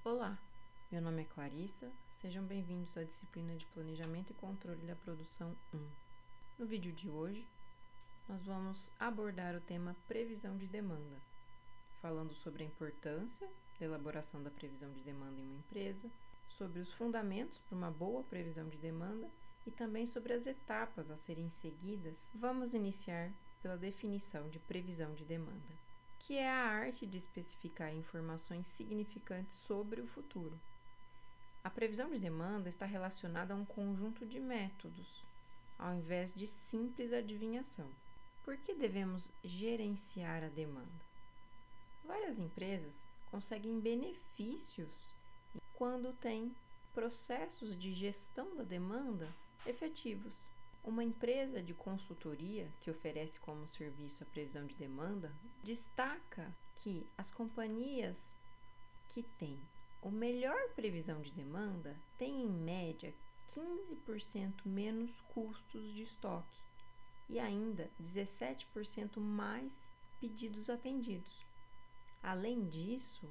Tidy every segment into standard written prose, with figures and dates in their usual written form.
Olá, meu nome é Clarissa, sejam bem-vindos à disciplina de Planejamento e Controle da Produção 1. No vídeo de hoje, nós vamos abordar o tema previsão de demanda, falando sobre a importância da elaboração da previsão de demanda em uma empresa, sobre os fundamentos para uma boa previsão de demanda e também sobre as etapas a serem seguidas. Vamos iniciar pela definição de previsão de demanda, que é a arte de especificar informações significantes sobre o futuro. A previsão de demanda está relacionada a um conjunto de métodos, ao invés de simples adivinhação. Por que devemos gerenciar a demanda? Várias empresas conseguem benefícios quando têm processos de gestão da demanda efetivos. Uma empresa de consultoria que oferece como serviço a previsão de demanda destaca que as companhias que têm a melhor previsão de demanda têm em média 15% menos custos de estoque e ainda 17% mais pedidos atendidos. Além disso,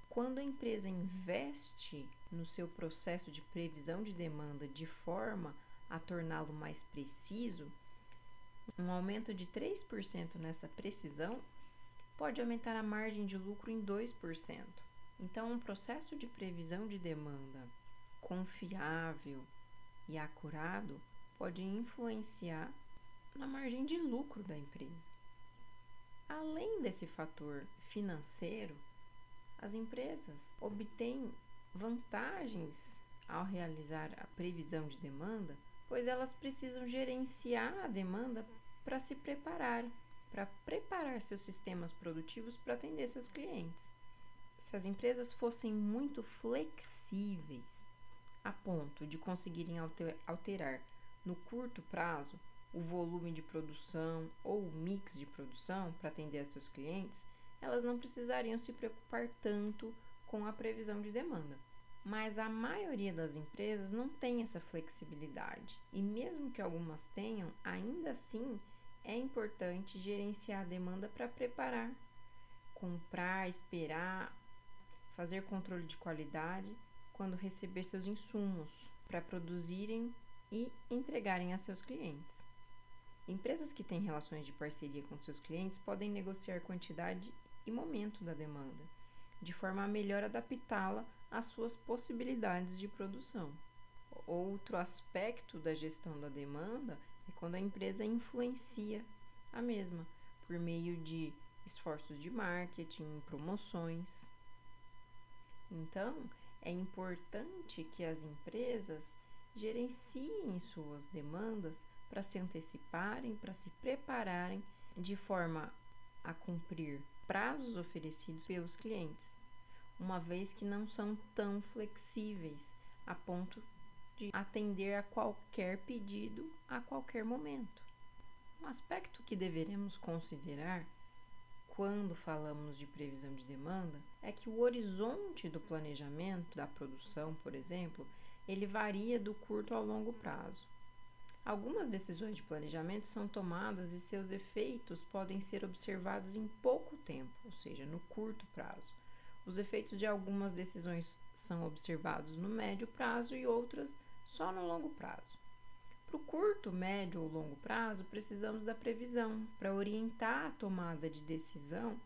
quando a empresa investe no seu processo de previsão de demanda de forma a torná-lo mais preciso, um aumento de 3% nessa precisão pode aumentar a margem de lucro em 2%. Então, um processo de previsão de demanda confiável e acurado pode influenciar na margem de lucro da empresa. Além desse fator financeiro, as empresas obtêm vantagens ao realizar a previsão de demanda, pois elas precisam gerenciar a demanda para se prepararem, para preparar seus sistemas produtivos para atender seus clientes. Se as empresas fossem muito flexíveis a ponto de conseguirem alterar no curto prazo o volume de produção ou o mix de produção para atender a seus clientes, elas não precisariam se preocupar tanto com a previsão de demanda. Mas a maioria das empresas não tem essa flexibilidade e mesmo que algumas tenham, ainda assim é importante gerenciar a demanda para preparar, comprar, esperar, fazer controle de qualidade quando receber seus insumos para produzirem e entregarem a seus clientes. Empresas que têm relações de parceria com seus clientes podem negociar quantidade e momento da demanda, de forma a melhor adaptá-la às suas possibilidades de produção. Outro aspecto da gestão da demanda é quando a empresa influencia a mesma, por meio de esforços de marketing, promoções. Então, é importante que as empresas gerenciem suas demandas para se anteciparem, para se prepararem de forma a cumprir prazos oferecidos pelos clientes, uma vez que não são tão flexíveis a ponto de atender a qualquer pedido a qualquer momento. Um aspecto que deveremos considerar quando falamos de previsão de demanda é que o horizonte do planejamento da produção, por exemplo, ele varia do curto ao longo prazo. Algumas decisões de planejamento são tomadas e seus efeitos podem ser observados em pouco tempo, ou seja, no curto prazo. Os efeitos de algumas decisões são observados no médio prazo e outras só no longo prazo. Para o curto, médio ou longo prazo, precisamos da previsão para orientar a tomada de decisão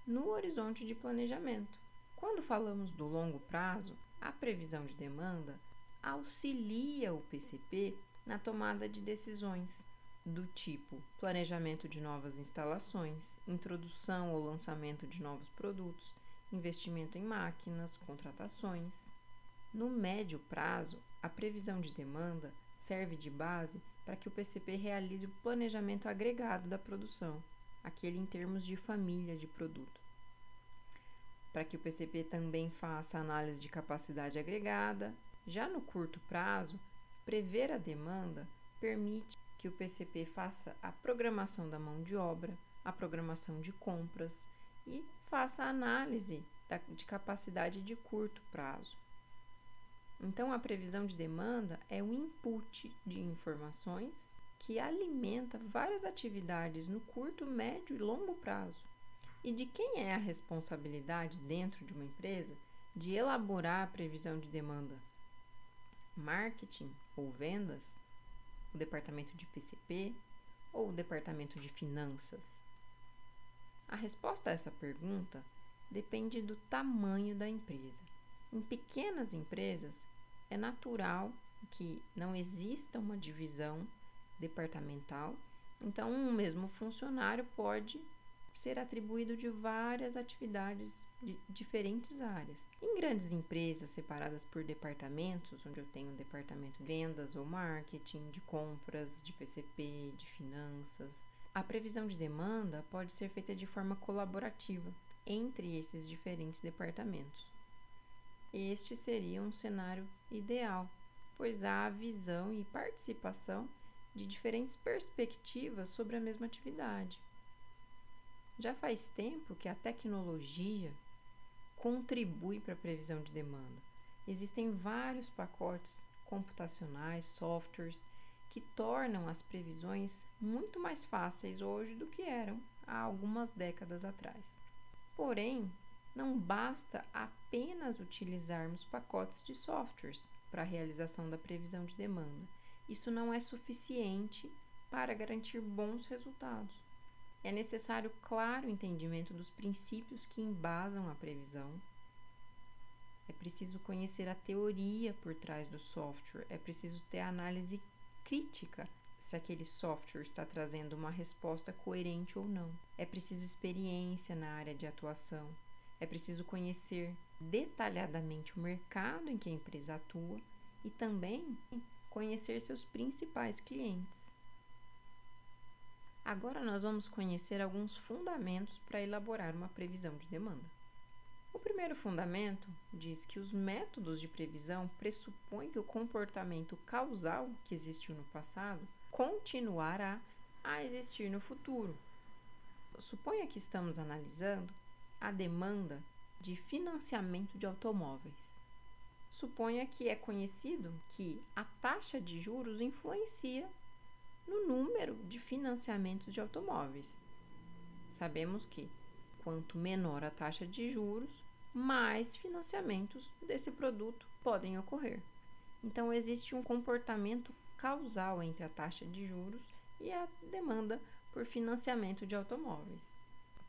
no horizonte de planejamento. Quando falamos do longo prazo, a previsão de demanda auxilia o PCP na tomada de decisões do tipo planejamento de novas instalações, introdução ou lançamento de novos produtos, investimento em máquinas, contratações. No médio prazo, a previsão de demanda serve de base para que o PCP realize o planejamento agregado da produção, aquele em termos de família de produto. Para que o PCP também faça análise de capacidade agregada. Já no curto prazo, prever a demanda permite que o PCP faça a programação da mão de obra, a programação de compras e faça a análise de capacidade de curto prazo. Então, a previsão de demanda é um input de informações que alimenta várias atividades no curto, médio e longo prazo. E de quem é a responsabilidade dentro de uma empresa de elaborar a previsão de demanda? Marketing ou vendas? O departamento de PCP ou o departamento de finanças? A resposta a essa pergunta depende do tamanho da empresa. Em pequenas empresas, é natural que não exista uma divisão departamental, então um mesmo funcionário pode ser atribuído de várias atividades de diferentes áreas. Em grandes empresas separadas por departamentos, onde eu tenho um departamento de vendas ou marketing, de compras, de PCP, de finanças, a previsão de demanda pode ser feita de forma colaborativa entre esses diferentes departamentos. Este seria um cenário ideal, pois há a visão e participação de diferentes perspectivas sobre a mesma atividade. Já faz tempo que a tecnologia contribui para a previsão de demanda. Existem vários pacotes computacionais, softwares, que tornam as previsões muito mais fáceis hoje do que eram há algumas décadas atrás. Porém, não basta apenas utilizarmos pacotes de softwares para a realização da previsão de demanda. Isso não é suficiente para garantir bons resultados. É necessário claro entendimento dos princípios que embasam a previsão. É preciso conhecer a teoria por trás do software. É preciso ter análise crítica se aquele software está trazendo uma resposta coerente ou não. É preciso experiência na área de atuação. É preciso conhecer detalhadamente o mercado em que a empresa atua e também conhecer seus principais clientes. Agora nós vamos conhecer alguns fundamentos para elaborar uma previsão de demanda. O primeiro fundamento diz que os métodos de previsão pressupõem que o comportamento causal que existiu no passado continuará a existir no futuro. Suponha que estamos analisando a demanda de financiamento de automóveis. Suponha que é conhecido que a taxa de juros influencia no número de financiamentos de automóveis. Sabemos que quanto menor a taxa de juros, mais financiamentos desse produto podem ocorrer. Então, existe um comportamento causal entre a taxa de juros e a demanda por financiamento de automóveis.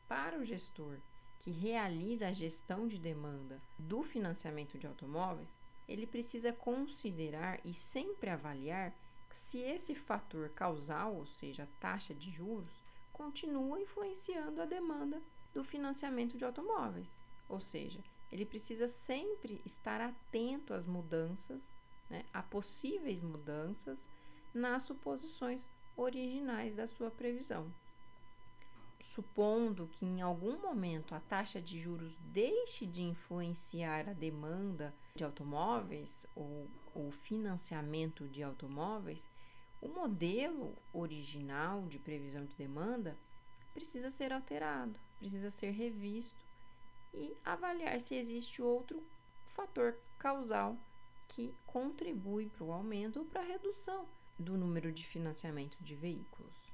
Para o gestor que realiza a gestão de demanda do financiamento de automóveis, ele precisa considerar e sempre avaliar se esse fator causal, ou seja, a taxa de juros, continua influenciando a demanda do financiamento de automóveis. Ou seja, ele precisa sempre estar atento às mudanças, a possíveis mudanças nas suposições originais da sua previsão. Supondo que em algum momento a taxa de juros deixe de influenciar a demanda de automóveis ou o financiamento de automóveis, o modelo original de previsão de demanda precisa ser alterado, precisa ser revisto e avaliar se existe outro fator causal que contribui para o aumento ou para a redução do número de financiamento de veículos.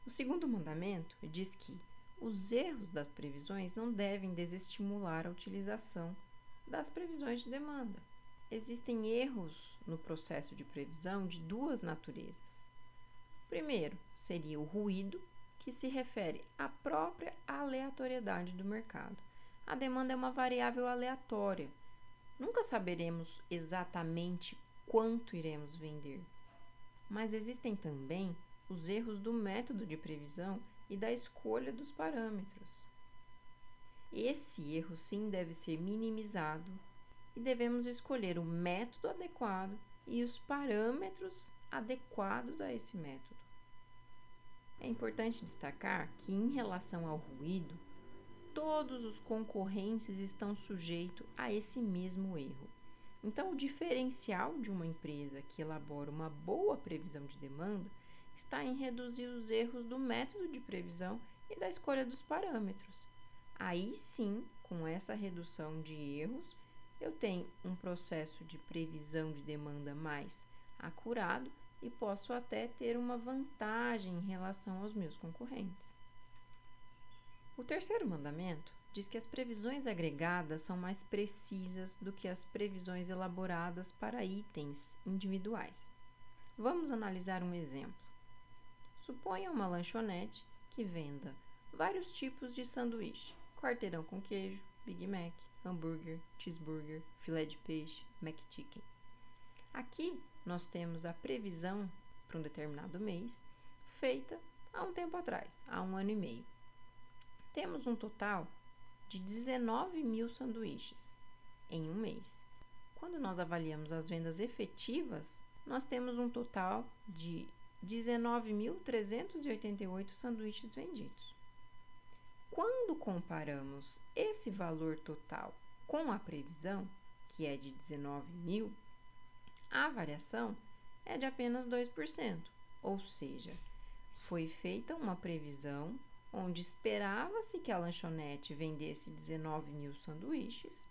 O segundo mandamento diz que os erros das previsões não devem desestimular a utilização das previsões de demanda. Existem erros no processo de previsão de duas naturezas. O primeiro seria o ruído, que se refere à própria aleatoriedade do mercado. A demanda é uma variável aleatória. Nunca saberemos exatamente quanto iremos vender. Mas existem também os erros do método de previsão e da escolha dos parâmetros. Esse erro, sim, deve ser minimizado e devemos escolher o método adequado e os parâmetros adequados a esse método. É importante destacar que, em relação ao ruído, todos os concorrentes estão sujeitos a esse mesmo erro. Então, o diferencial de uma empresa que elabora uma boa previsão de demanda está em reduzir os erros do método de previsão e da escolha dos parâmetros. Aí sim, com essa redução de erros, eu tenho um processo de previsão de demanda mais acurado e posso até ter uma vantagem em relação aos meus concorrentes. O terceiro mandamento diz que as previsões agregadas são mais precisas do que as previsões elaboradas para itens individuais. Vamos analisar um exemplo. Suponha uma lanchonete que venda vários tipos de sanduíche: quarteirão com queijo, Big Mac, hambúrguer, cheeseburger, filé de peixe, McChicken. Aqui nós temos a previsão para um determinado mês, feita há um tempo atrás, há 1 ano e meio. Temos um total de 19.000 sanduíches em um mês. Quando nós avaliamos as vendas efetivas, nós temos um total de 19.388 sanduíches vendidos. Quando comparamos esse valor total com a previsão, que é de 19.000, a variação é de apenas 2%, ou seja, foi feita uma previsão onde esperava-se que a lanchonete vendesse 19.000 sanduíches,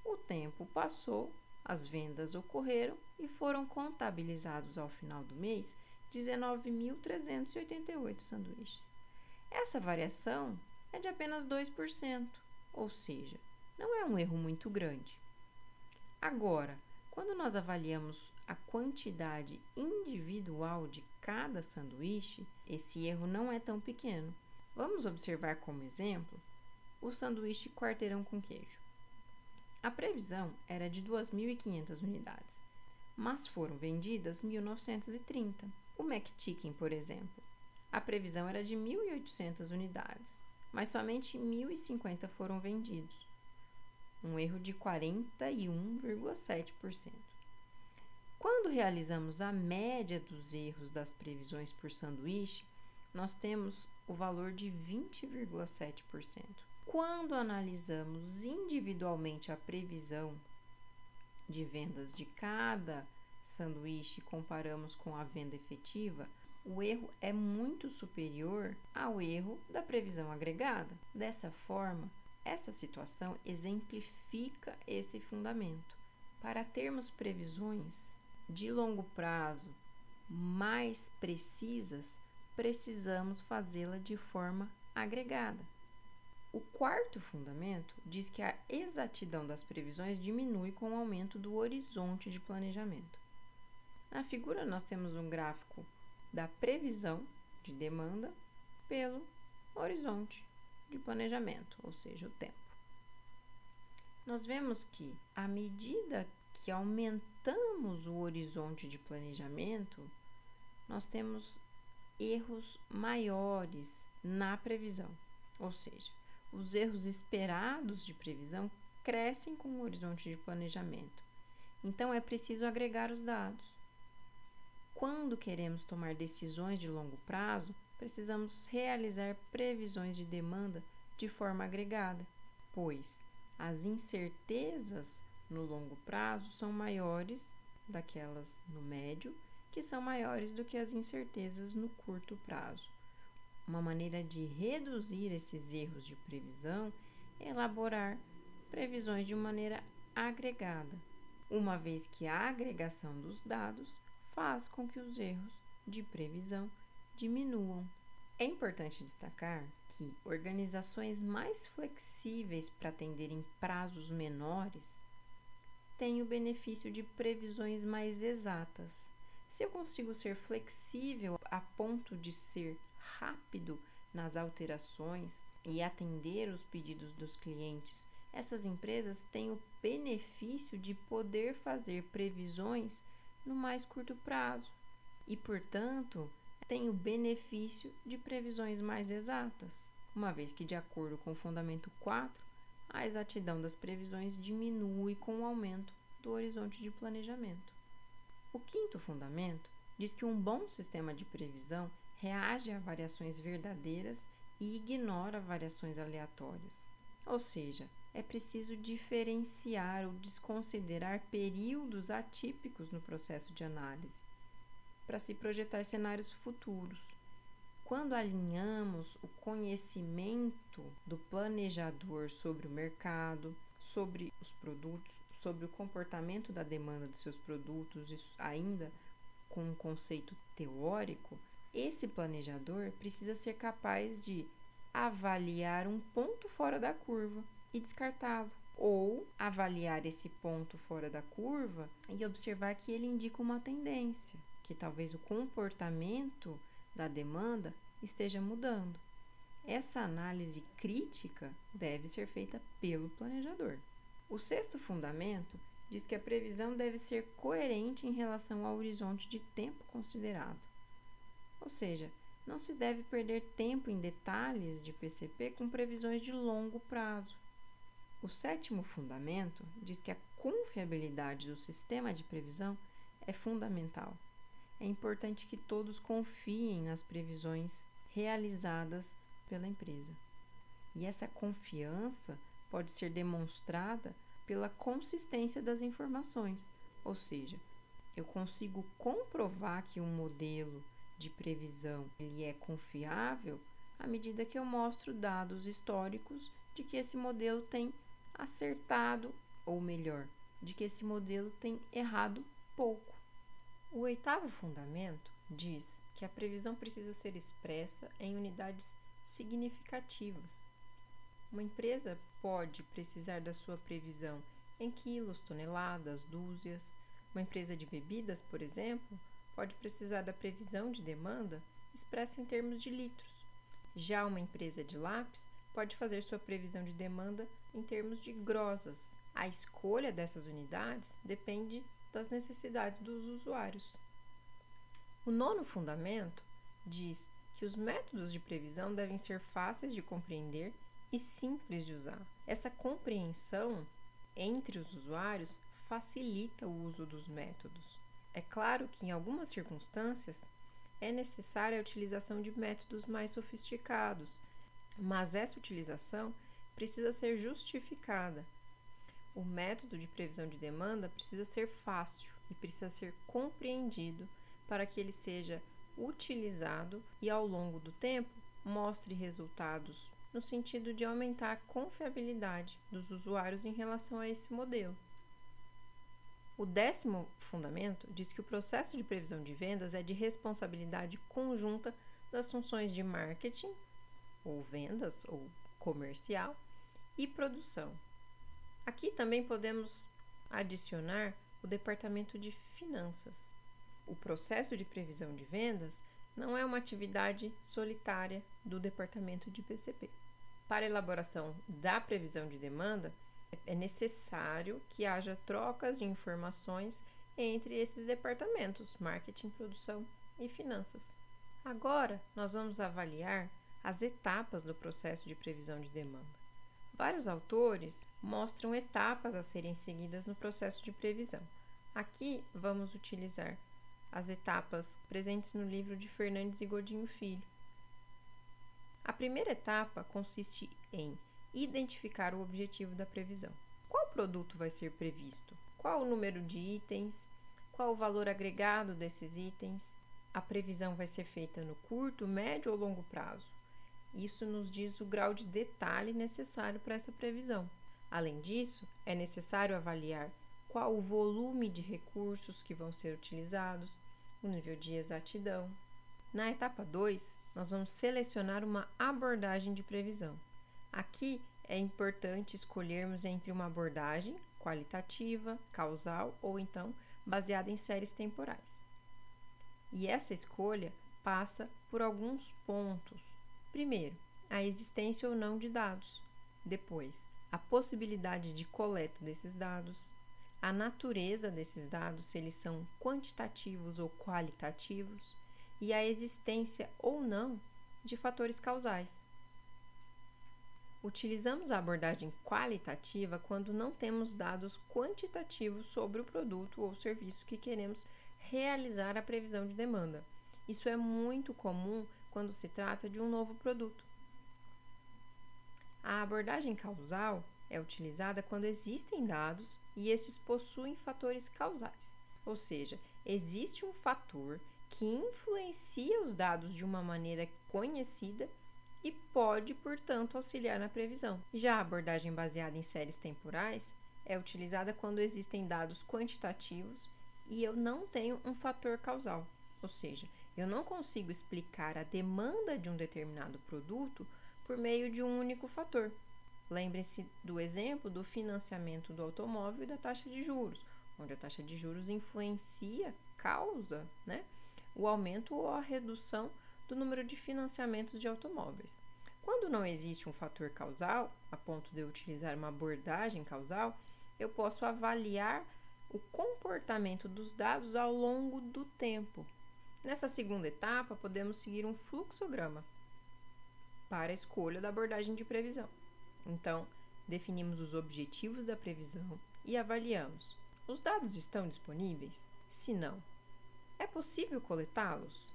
o tempo passou, as vendas ocorreram e foram contabilizados ao final do mês 19.388 sanduíches. Essa variação é de apenas 2%, ou seja, não é um erro muito grande. Agora, quando nós avaliamos a quantidade individual de cada sanduíche, esse erro não é tão pequeno. Vamos observar como exemplo o sanduíche quarteirão com queijo. A previsão era de 2.500 unidades, mas foram vendidas 1.930. O McChicken, por exemplo, a previsão era de 1.800 unidades, mas somente 1.050 foram vendidos, um erro de 41,7%. Quando realizamos a média dos erros das previsões por sanduíche, nós temos o valor de 20,7%. Quando analisamos individualmente a previsão de vendas de cada sanduíche e comparamos com a venda efetiva, o erro é muito superior ao erro da previsão agregada. Dessa forma, essa situação exemplifica esse fundamento. Para termos previsões de longo prazo mais precisas, precisamos fazê-la de forma agregada. O quarto fundamento diz que a exatidão das previsões diminui com o aumento do horizonte de planejamento. Na figura, nós temos um gráfico da previsão de demanda pelo horizonte de planejamento, ou seja, o tempo. Nós vemos que, à medida que aumentamos o horizonte de planejamento, nós temos erros maiores na previsão, ou seja, os erros esperados de previsão crescem com o horizonte de planejamento. Então, é preciso agregar os dados. Quando queremos tomar decisões de longo prazo, precisamos realizar previsões de demanda de forma agregada, pois as incertezas no longo prazo são maiores daquelas no médio, que são maiores do que as incertezas no curto prazo. Uma maneira de reduzir esses erros de previsão é elaborar previsões de maneira agregada, uma vez que a agregação dos dados faz com que os erros de previsão diminuam. É importante destacar que organizações mais flexíveis para atenderem prazos menores têm o benefício de previsões mais exatas. Se eu consigo ser flexível a ponto de ser rápido nas alterações e atender os pedidos dos clientes, essas empresas têm o benefício de poder fazer previsões no mais curto prazo e, portanto, têm o benefício de previsões mais exatas, uma vez que, de acordo com o fundamento 4, a exatidão das previsões diminui com o aumento do horizonte de planejamento. O quinto fundamento diz que um bom sistema de previsão reage a variações verdadeiras e ignora variações aleatórias. Ou seja, é preciso diferenciar ou desconsiderar períodos atípicos no processo de análise para se projetar cenários futuros. Quando alinhamos o conhecimento do planejador sobre o mercado, sobre os produtos, sobre o comportamento da demanda dos seus produtos, isso ainda com um conceito teórico, esse planejador precisa ser capaz de avaliar um ponto fora da curva e descartá-lo, ou avaliar esse ponto fora da curva e observar que ele indica uma tendência, que talvez o comportamento da demanda esteja mudando. Essa análise crítica deve ser feita pelo planejador. O sexto fundamento diz que a previsão deve ser coerente em relação ao horizonte de tempo considerado. Ou seja, não se deve perder tempo em detalhes de PCP com previsões de longo prazo. O sétimo fundamento diz que a confiabilidade do sistema de previsão é fundamental. É importante que todos confiem nas previsões realizadas pela empresa. E essa confiança pode ser demonstrada pela consistência das informações, ou seja, eu consigo comprovar que um modelo de previsão ele é confiável à medida que eu mostro dados históricos de que esse modelo tem acertado, ou melhor, de que esse modelo tem errado pouco. O oitavo fundamento diz que a previsão precisa ser expressa em unidades significativas. Uma empresa pode precisar da sua previsão em quilos, toneladas, dúzias. Uma empresa de bebidas, por exemplo, pode precisar da previsão de demanda expressa em termos de litros. Já uma empresa de lápis pode fazer sua previsão de demanda em termos de grosas. A escolha dessas unidades depende das necessidades dos usuários. O nono fundamento diz que os métodos de previsão devem ser fáceis de compreender e simples de usar. Essa compreensão entre os usuários facilita o uso dos métodos. É claro que em algumas circunstâncias é necessária a utilização de métodos mais sofisticados, mas essa utilização precisa ser justificada. O método de previsão de demanda precisa ser fácil e precisa ser compreendido para que ele seja utilizado e ao longo do tempo mostre resultados no sentido de aumentar a confiabilidade dos usuários em relação a esse modelo. O décimo fundamento diz que o processo de previsão de vendas é de responsabilidade conjunta das funções de marketing, ou vendas, ou comercial, e produção. Aqui também podemos adicionar o departamento de finanças. O processo de previsão de vendas não é uma atividade solitária do departamento de PCP. Para a elaboração da previsão de demanda, é necessário que haja trocas de informações entre esses departamentos, marketing, produção e finanças. Agora, nós vamos avaliar as etapas do processo de previsão de demanda. Vários autores mostram etapas a serem seguidas no processo de previsão. Aqui, vamos utilizar as etapas presentes no livro de Fernandes e Godinho Filho. A primeira etapa consiste em identificar o objetivo da previsão. Qual produto vai ser previsto? Qual o número de itens? Qual o valor agregado desses itens? A previsão vai ser feita no curto, médio ou longo prazo? Isso nos diz o grau de detalhe necessário para essa previsão. Além disso, é necessário avaliar qual o volume de recursos que vão ser utilizados, o nível de exatidão. Na etapa 2, nós vamos selecionar uma abordagem de previsão. Aqui é importante escolhermos entre uma abordagem qualitativa, causal ou então baseada em séries temporais. E essa escolha passa por alguns pontos. Primeiro, a existência ou não de dados. Depois, a possibilidade de coleta desses dados. A natureza desses dados, se eles são quantitativos ou qualitativos. E a existência ou não de fatores causais. Utilizamos a abordagem qualitativa quando não temos dados quantitativos sobre o produto ou serviço que queremos realizar a previsão de demanda. Isso é muito comum quando se trata de um novo produto. A abordagem causal é utilizada quando existem dados e esses possuem fatores causais, ou seja, existe um fator que influencia os dados de uma maneira conhecida e pode, portanto, auxiliar na previsão. Já a abordagem baseada em séries temporais é utilizada quando existem dados quantitativos e eu não tenho um fator causal, ou seja, eu não consigo explicar a demanda de um determinado produto por meio de um único fator. Lembre-se do exemplo do financiamento do automóvel e da taxa de juros, onde a taxa de juros causa, o aumento ou a redução do número de financiamentos de automóveis. Quando não existe um fator causal, a ponto de eu utilizar uma abordagem causal, eu posso avaliar o comportamento dos dados ao longo do tempo. Nessa segunda etapa, podemos seguir um fluxograma para a escolha da abordagem de previsão. Então, definimos os objetivos da previsão e avaliamos: os dados estão disponíveis? Se não, é possível coletá-los?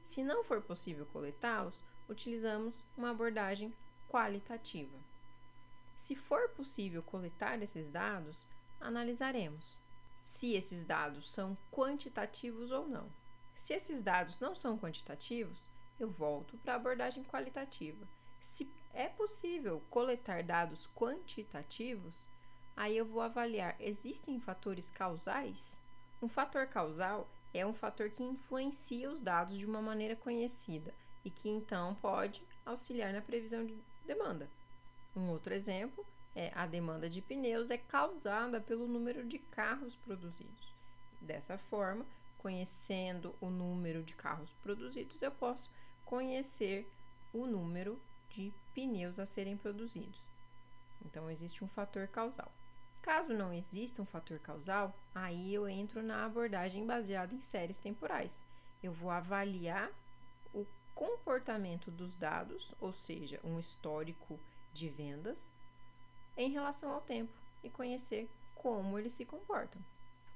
Se não for possível coletá-los, utilizamos uma abordagem qualitativa. Se for possível coletar esses dados, analisaremos se esses dados são quantitativos ou não. Se esses dados não são quantitativos, eu volto para a abordagem qualitativa. Se é possível coletar dados quantitativos, aí eu vou avaliar: existem fatores causais? Um fator causal é um fator que influencia os dados de uma maneira conhecida e que então pode auxiliar na previsão de demanda. Um outro exemplo é a demanda de pneus é causada pelo número de carros produzidos. Dessa forma, conhecendo o número de carros produzidos, eu posso conhecer o número de pneus a serem produzidos. Então, existe um fator causal. Caso não exista um fator causal, aí eu entro na abordagem baseada em séries temporais. Eu vou avaliar o comportamento dos dados, ou seja, um histórico de vendas, em relação ao tempo e conhecer como eles se comportam.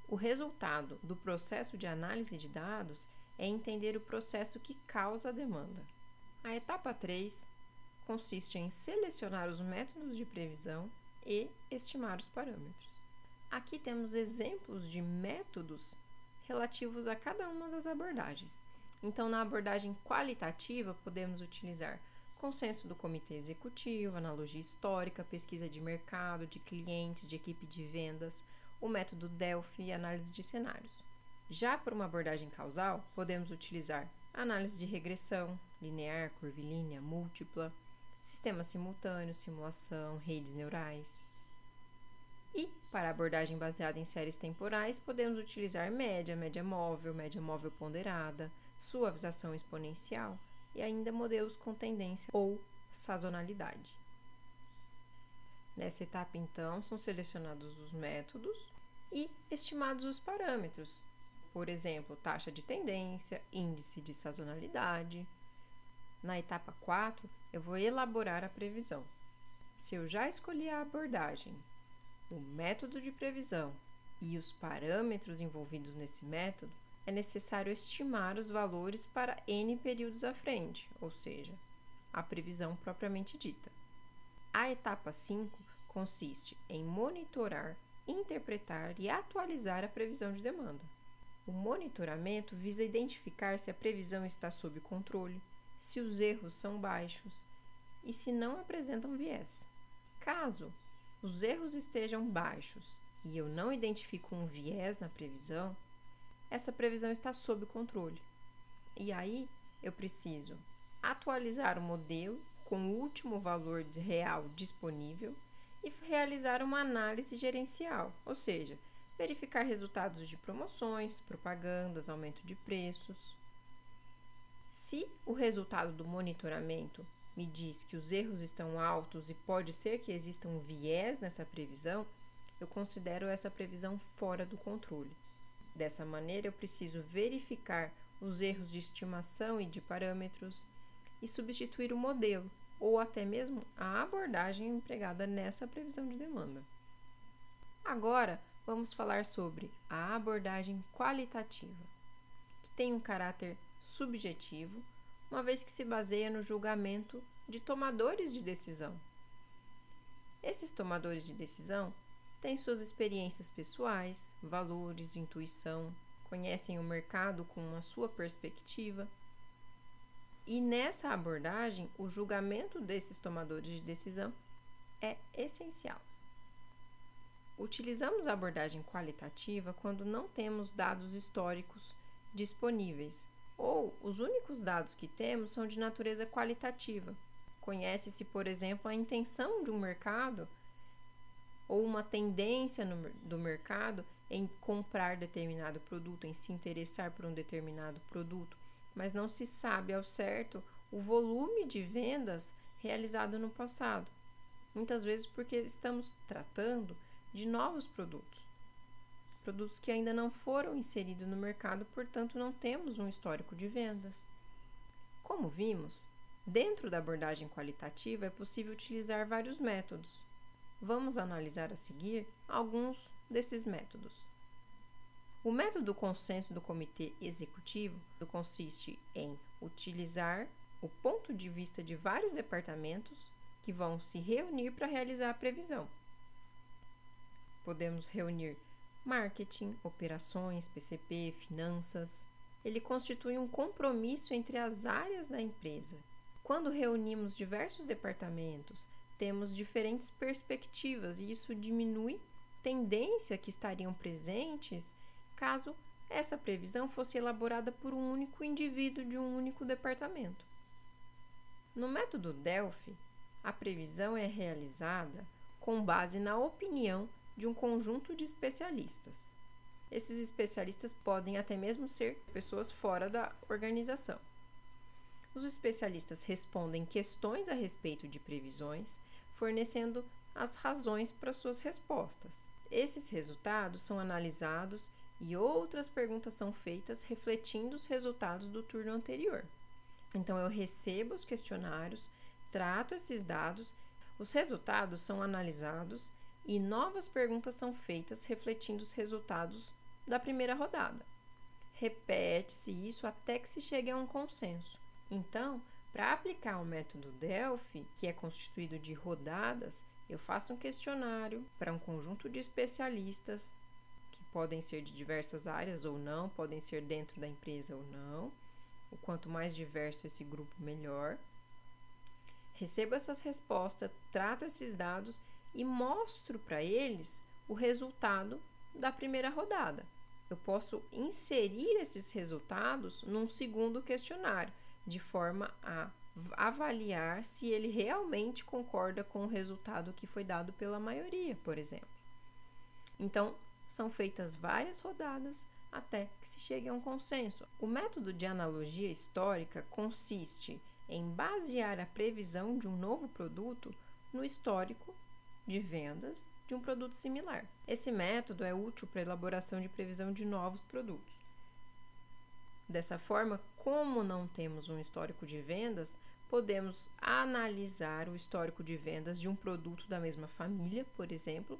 O resultado do processo de análise de dados é entender o processo que causa a demanda. A etapa 3 consiste em selecionar os métodos de previsão e estimar os parâmetros. Aqui temos exemplos de métodos relativos a cada uma das abordagens. Então, na abordagem qualitativa, podemos utilizar consenso do comitê executivo, analogia histórica, pesquisa de mercado, de clientes, de equipe de vendas, o método Delphi e análise de cenários. Já por uma abordagem causal, podemos utilizar análise de regressão, linear, curvilínea, múltipla, sistema simultâneo, simulação, redes neurais. E, para a abordagem baseada em séries temporais, podemos utilizar média móvel ponderada, suavização exponencial e ainda modelos com tendência ou sazonalidade. Nessa etapa, então, são selecionados os métodos e estimados os parâmetros. Por exemplo, taxa de tendência, índice de sazonalidade. Na etapa 4, eu vou elaborar a previsão. Se eu já escolhi a abordagem, o método de previsão e os parâmetros envolvidos nesse método, é necessário estimar os valores para N períodos à frente, ou seja, a previsão propriamente dita. A etapa 5 consiste em monitorar, interpretar e atualizar a previsão de demanda. O monitoramento visa identificar se a previsão está sob controle, se os erros são baixos e se não apresentam viés. Caso os erros estejam baixos e eu não identifico um viés na previsão, essa previsão está sob controle. E aí eu preciso atualizar o modelo com o último valor real disponível e realizar uma análise gerencial, ou seja, verificar resultados de promoções, propagandas, aumento de preços. Se o resultado do monitoramento me diz que os erros estão altos e pode ser que exista um viés nessa previsão, eu considero essa previsão fora do controle. Dessa maneira, eu preciso verificar os erros de estimação e de parâmetros e substituir o modelo ou até mesmo a abordagem empregada nessa previsão de demanda. Agora, vamos falar sobre a abordagem qualitativa, que tem um caráter subjetivo, uma vez que se baseia no julgamento de tomadores de decisão. Esses tomadores de decisão têm suas experiências pessoais, valores, intuição, conhecem o mercado com a sua perspectiva. E nessa abordagem, o julgamento desses tomadores de decisão é essencial. Utilizamos a abordagem qualitativa quando não temos dados históricos disponíveis, ou os únicos dados que temos são de natureza qualitativa, Conhece-se, por exemplo, a intenção de um mercado ou uma tendência do mercado em comprar determinado produto, em se interessar por um determinado produto, mas não se sabe ao certo o volume de vendas realizado no passado. Muitas vezes porque estamos tratando de novos produtos que ainda não foram inseridos no mercado, portanto não temos um histórico de vendas. Como vimos, dentro da abordagem qualitativa é possível utilizar vários métodos. Vamos analisar a seguir alguns desses métodos. O método consenso do comitê executivo consiste em utilizar o ponto de vista de vários departamentos que vão se reunir para realizar a previsão. Podemos reunir marketing, operações, PCP, finanças. Ele constitui um compromisso entre as áreas da empresa. Quando reunimos diversos departamentos, temos diferentes perspectivas e isso diminui tendência que estariam presentes caso essa previsão fosse elaborada por um único indivíduo de um único departamento. No método Delphi, a previsão é realizada com base na opinião de um conjunto de especialistas. Esses especialistas podem até mesmo ser pessoas fora da organização. Os especialistas respondem questões a respeito de previsões, fornecendo as razões para suas respostas. Esses resultados são analisados e outras perguntas são feitas refletindo os resultados do turno anterior. Então, eu recebo os questionários, trato esses dados, os resultados são analisados e novas perguntas são feitas refletindo os resultados da primeira rodada. Repete-se isso até que se chegue a um consenso. Então, para aplicar o método Delphi, que é constituído de rodadas, eu faço um questionário para um conjunto de especialistas, que podem ser de diversas áreas ou não, podem ser dentro da empresa ou não. O quanto mais diverso esse grupo, melhor. Recebo essas respostas, trato esses dados e mostro para eles o resultado da primeira rodada. Eu posso inserir esses resultados num segundo questionário, de forma a avaliar se ele realmente concorda com o resultado que foi dado pela maioria, por exemplo. Então, são feitas várias rodadas até que se chegue a um consenso. O método de analogia histórica consiste em basear a previsão de um novo produto no histórico de vendas de um produto similar. Esse método é útil para a elaboração de previsão de novos produtos. Dessa forma, como não temos um histórico de vendas, podemos analisar o histórico de vendas de um produto da mesma família, por exemplo,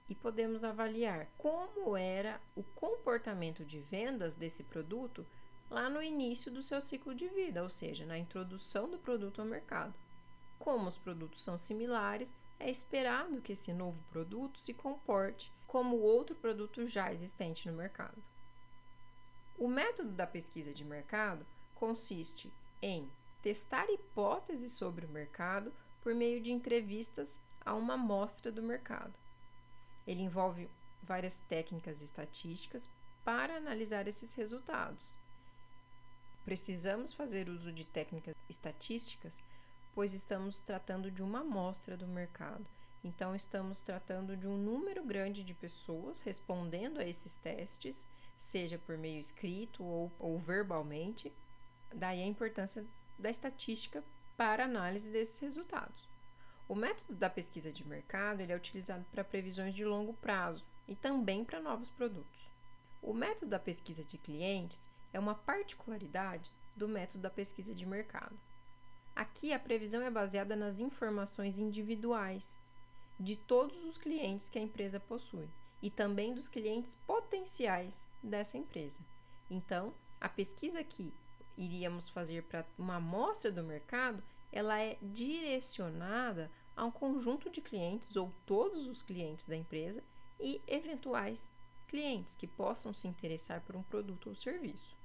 e podemos avaliar como era o comportamento de vendas desse produto lá no início do seu ciclo de vida, ou seja, na introdução do produto ao mercado. Como os produtos são similares, é esperado que esse novo produto se comporte como outro produto já existente no mercado. O método da pesquisa de mercado consiste em testar hipóteses sobre o mercado por meio de entrevistas a uma amostra do mercado. Ele envolve várias técnicas estatísticas para analisar esses resultados. Precisamos fazer uso de técnicas estatísticas, pois estamos tratando de uma amostra do mercado. Então, estamos tratando de um número grande de pessoas respondendo a esses testes, seja por meio escrito ou verbalmente. Daí a importância da estatística para a análise desses resultados. O método da pesquisa de mercado ele é utilizado para previsões de longo prazo e também para novos produtos. O método da pesquisa de clientes é uma particularidade do método da pesquisa de mercado. Aqui, a previsão é baseada nas informações individuais de todos os clientes que a empresa possui e também dos clientes potenciais dessa empresa. Então, a pesquisa que iríamos fazer para uma amostra do mercado, ela é direcionada a um conjunto de clientes ou todos os clientes da empresa e eventuais clientes que possam se interessar por um produto ou serviço.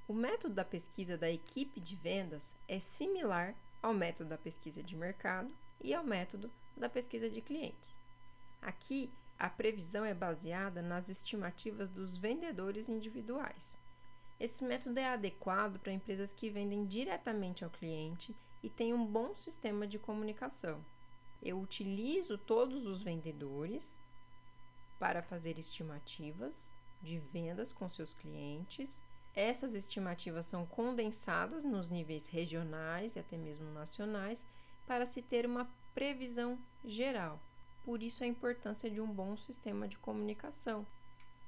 O método da pesquisa da equipe de vendas é similar ao método da pesquisa de mercado e ao método da pesquisa de clientes. Aqui, a previsão é baseada nas estimativas dos vendedores individuais. Esse método é adequado para empresas que vendem diretamente ao cliente e tenho um bom sistema de comunicação. Eu utilizo todos os vendedores para fazer estimativas de vendas com seus clientes. Essas estimativas são condensadas nos níveis regionais e até mesmo nacionais para se ter uma previsão geral. Por isso a importância de um bom sistema de comunicação.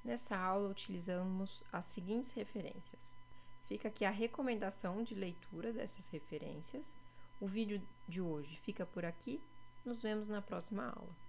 Nessa aula utilizamos as seguintes referências. Fica aqui a recomendação de leitura dessas referências. O vídeo de hoje fica por aqui. Nos vemos na próxima aula.